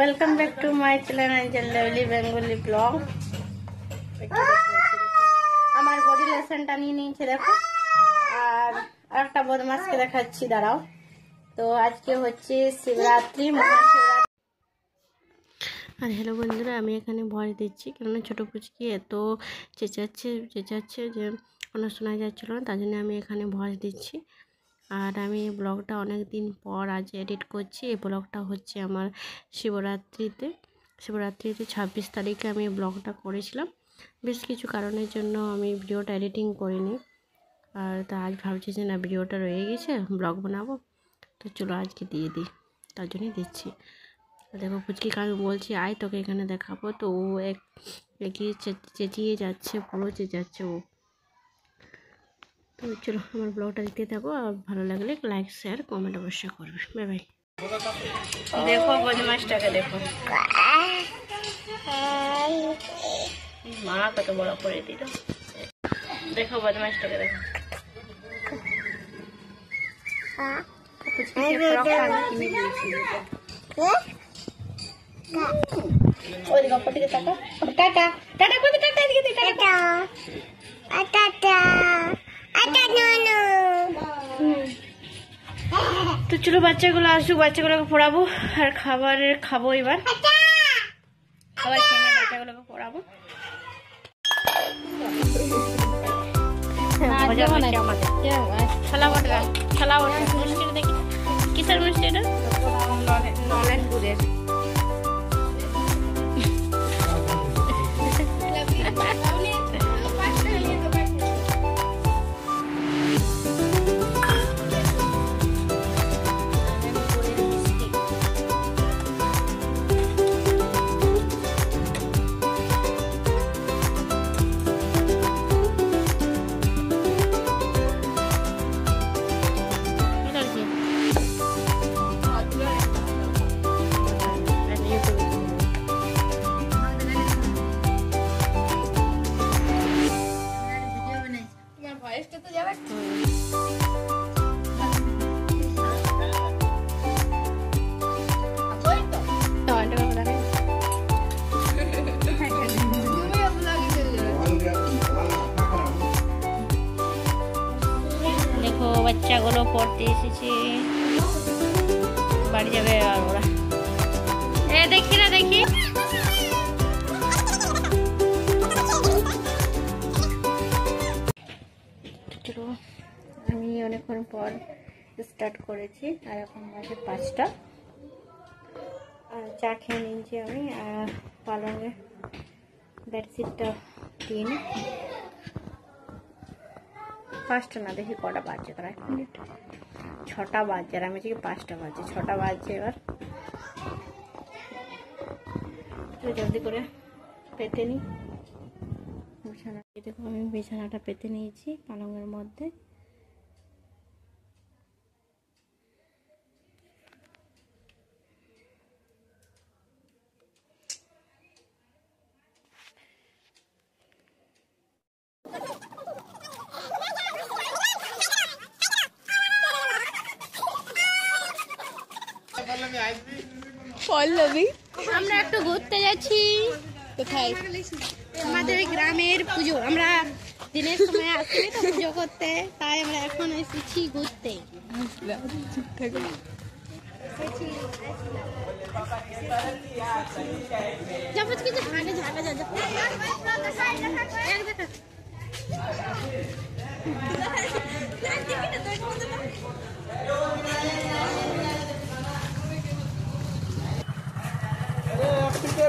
Welcome back to my channel lovely Bengali blog. আমার body লেসনটা নিয়ে নিয়েছে দেখো, আর একটা বদমাসকে দেখাচ্ছি, দাঁড়াও। তো আজকে হচ্ছে শিবরাত্রি, মহাশিবরাত্রি। আর হ্যালো বন্ধুরা, আমি এখানে ভয়েস দিচ্ছি কেননা ছোটো পুচকি এত চেঁচাচ্ছে যে কোনো শোনা যাচ্ছিল না, তার জন্য আমি এখানে ভয়েস দিচ্ছি। আর আমি এই ব্লগটা অনেক দিন পর আজ এডিট করছি। এই ব্লগটা হচ্ছে আমার শিবরাত্রিতে 26 তারিখে আমি এই ব্লগটা করেছিলাম। বেশ কিছু কারণের জন্য আমি ভিডিওটা এডিটিং করিনি, আর তা আজ ভাবছি যে না, ভিডিওটা রয়ে গেছে, ব্লগ বানাবো, তো চলো আজকে দিয়ে দিই, তার জন্যই দিচ্ছি। দেখো পুচকিকে আমি বলছি আয় তোকে এখানে দেখাবো, তো ও এগিয়ে চেঁচিয়ে যাচ্ছে, পুরো চেঁচাচ্ছে ও। তো চলো আমার ব্লগটা দেখতে থাকো, আর ভালো লাগলে লাইক শেয়ার কমেন্ট অবশ্যই করবে। Bye bye. দেখো বদমাসটাকে দেখো, মা কত বড় করে দিল। দেখো বদমাসটাকে দেখো, তো চলো বাচ্চাগুলো আসুক, বাচ্চাগুলোকে পড়াবো আর খাবো এবার। খাবার খেয়ে বাচ্চাগুলোকে পড়াবো। মিষ্টি দেখি, কিসের মিষ্টি এটা? নলেন গুড়ের। দেখো বাচ্চাগুলো পড়তে এসেছে, বাড়ি যাবে আর ওরা। দেখি না দেখি, আমি অনেকক্ষণ পর স্টার্ট করেছি, আর এখন বাজে 5টা। আর চা খেয়ে নিয়েছি আমি, আর পালঙে বেডশিটটা দিয়ে নিই। 5টা না, দেখি কটা বাজছে, তারা 1 মিনিট। 6টা বাজছে, আর আমি ঠিক 5টা বাজছে, 6টা বাজছে। এবার জলদি করে পেতে নিই বিছানা। দেখো আমি বিছানাটা পেতে নিয়েছি পালঙের মধ্যে। আমরা একটু ঘুরতে যাচ্ছি। কোথায়? আমাদের গ্রামের পুজো। আমরা দিনের সময় আসি তো পুজো করতে, তাই আমরা এখন এসেছি ঘুরতে।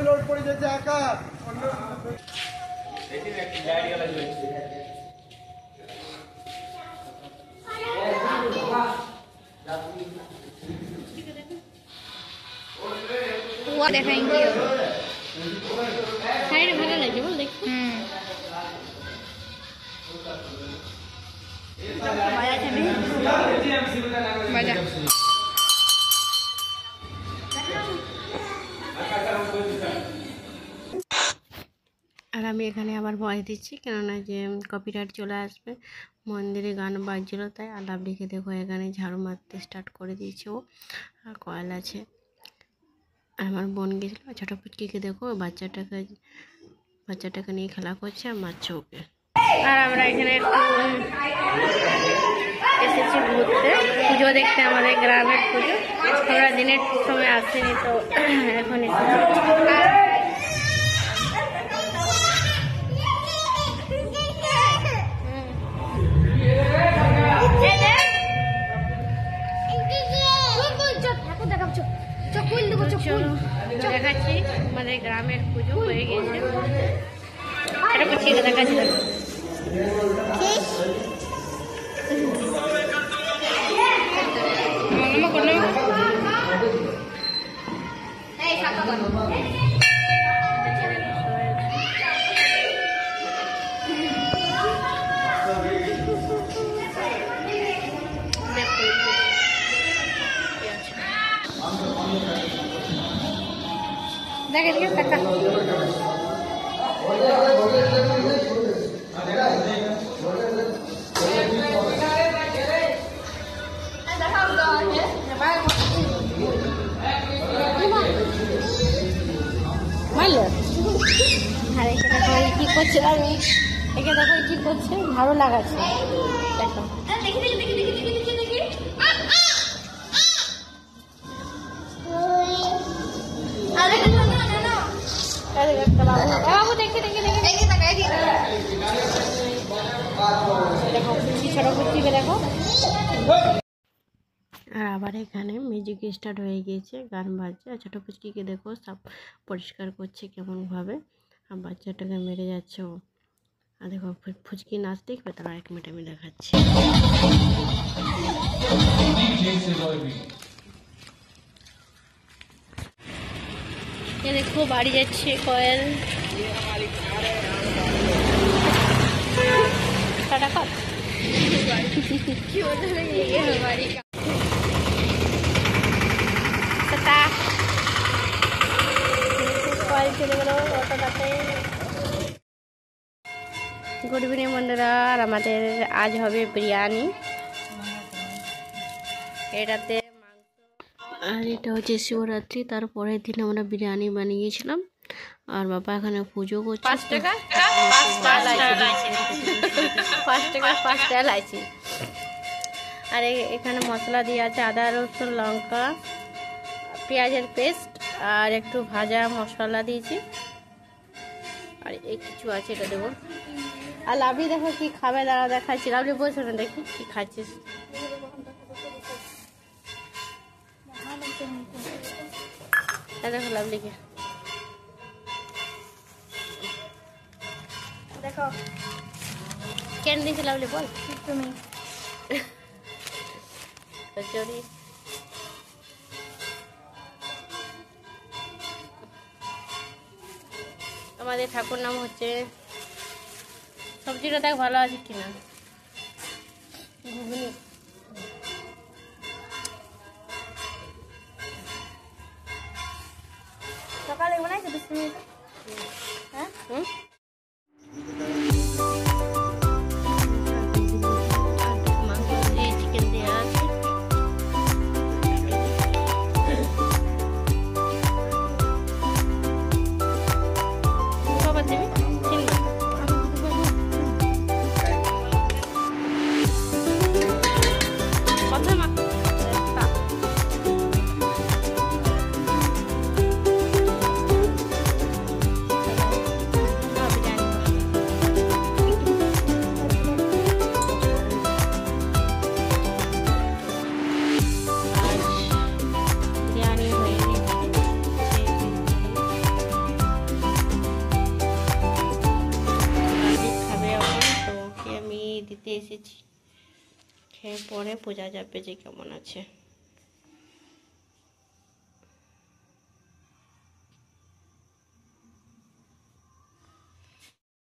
লোড পড়ে যাচ্ছে একা। देखेंगे साइड भाলো লাগে বল দেখ। मजा আর আমি এখানে আবার ভয়েস দিচ্ছি কেননা যে কপিরাইট চলে আসবে। মন্দিরে গান বাজছিল তাই। আর লাভলিকে দেখো এখানে ঝাড়ু মারতে স্টার্ট করে দিয়েছে ও, আর কয়েল আছে। আমার বোন গেছিল ছোট পুচকিকে, দেখো বাচ্চাটাকে নিয়ে খেলা করছে আর মারছে ওকে। আর আমরা এখানে একটু এসেছি ঘুরতে, পুজো দেখতে, আমাদের গ্রামের পুজো। আমরা দিনের সময় আসিনি, তো এখন এসেছি। দেখাচ্ছি আমাদের গ্রামের পুজো হয়ে গেছে। এটা পুচকিকে দেখাচ্ছি, দেখো দেখে টাকা মারলো। আর এখানে দেখো কি করছে, আমি এখানে দেখো কি করছে, ভালো লাগাচ্ছে। দেখো বাবু দেখে দেখে দেখে দেখো ছোট কুচিকে দেখো। আর আবার এখানে মিউজিক স্টার্ট হয়ে গিয়েছে, গান বাজছে। আর ছোটো পুচকিকে দেখো সব পরিষ্কার করছে কেমনভাবে, আর বাচ্চাটাকে মেরে যাচ্ছে ও। আর দেখো ফুচকি নাচ দেখবে, তারা 1 মিনিট আমি দেখাচ্ছি। দেখো বাড়ি যাচ্ছে কয়েল। চলে গেল অটোটাতে। গুড ইভিনিং বন্ধুরা, আর আমাদের আজ হবে বিরিয়ানি। এটাতে আর এটা হচ্ছে শিবরাত্রি, তারপরের দিন আমরা বিরিয়ানি বানিয়েছিলাম। আর বাবা এখানে পুজো করছে। 5 টাকা 5 টাকা লাইছি। আর এখানে মশলা দিয়ে আছে আদা রসুন লঙ্কা পেঁয়াজের পেস্ট আর একটু ভাজা মশলা দিয়েছি। আর এই কিছু আছে, এটা দেবো। আর লাভলি দেখো কি খাবে, দাঁড়া দেখাচ্ছি। লাভলি বলছো না, দেখি কি খাচ্ছিস। দেখো লাভলিকে দেখো কেন দিয়েছি। লাভলি বল তুমি। কচুরি আমাদের ঠাকুর নাম হচ্ছে। সবজিটা দেখ ভালো আছে কিনা। ঘুগনি সকালে বানাইছে 20 মিনিট। হ্যাঁ চিকেন দেওয়া আছে। খাবার দেবে দিতে এসেছি। খেয়ে পরে বোঝা যাবে যে কেমন আছে।